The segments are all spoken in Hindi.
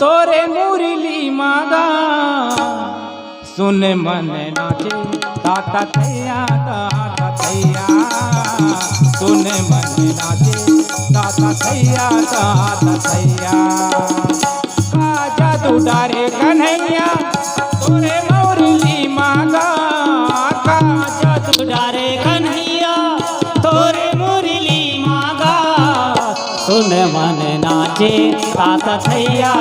तोरे मुरली मागा सुन मन नाचे ताता थैया सुन मन नाचे ताता थैया का जादू डारे कन्हैया तोरे मुरली मागा का जादू डारे कन्हैया तोरे मुरली मागा सुन मन नाचे ताता थैया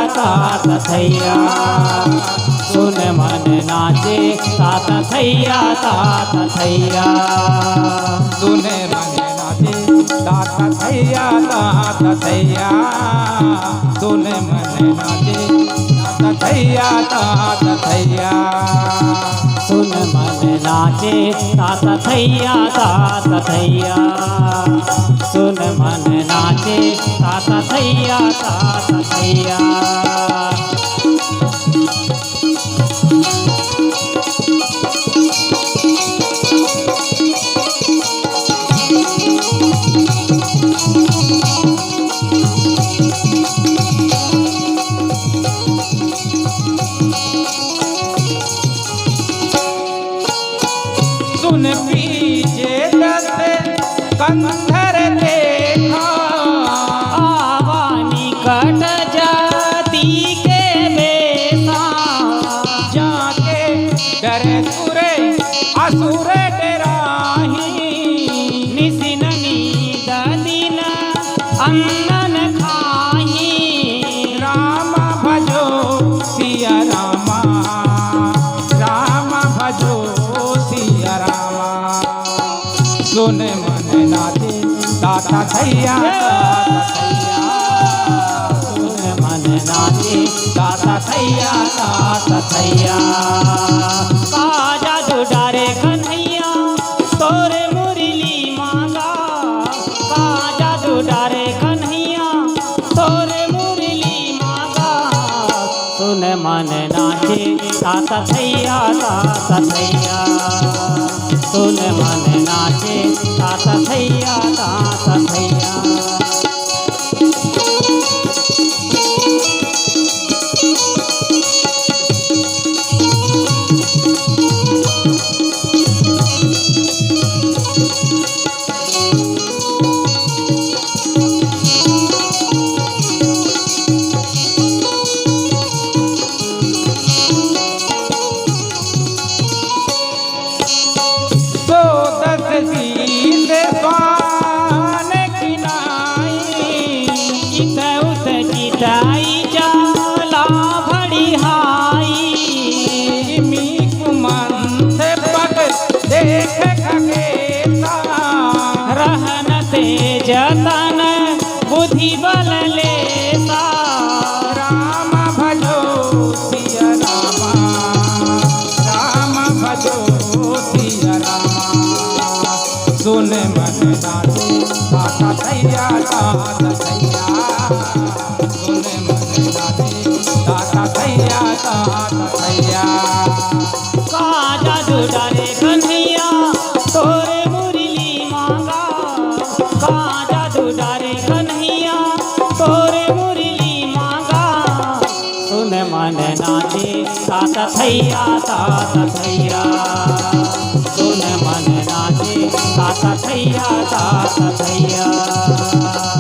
सुन मन नाचे ताता थैया सुन मन नाचे ताता थैया सुन मन नाचे ताता थैया सुन मन नाचे ताता थैया सुन मन नाचे ताता थैया सुन पीछे दस कंधर देखा आवानी कट जाती के बेसा जाके डरे सुरे असुर डराही निसिन नीद दिन अन्नन खाही राम भजो सिया रामा भजो सिया रामा सुन मन नाचे ताता थैया सुन मन नाचे ताता थैया का जादू डारे कन्हैया तोरे मुरली मांगा का जादू डारे कन्हैया तोरे मुरली मांगा सुन मन नाचे ताता थैया सुन मन नाचे ताता थैया चिताई जाला भड़ी हाई कुमंत पग देख खगेता रहन तेजतन बुद्धि बल लेता राम भजो सिया रामा भजो सिया रामा सुन मन नाचे ताता थैया सुन मन नाचे ताता थैया का जादू डारे कन्हैया तोरे मुरली मांगा का जादू डारे कन्हैया तोरे मुरली मांगा सुन मन नाचे ताता थैया सुन मन नाचे ताता थैया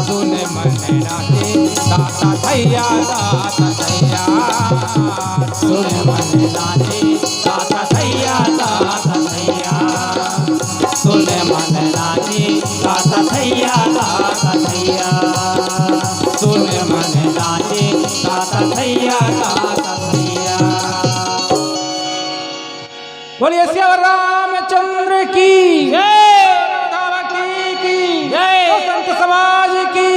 सुन मन नाचे ताता थैया सुन मन नाचे ताता थैया सुन मन नाचे ताता थैया सुन मन नाचे ताता थैया बोलिए श्याम रामचंद्र की जय, राधा भक्ति की जय, संत समाज की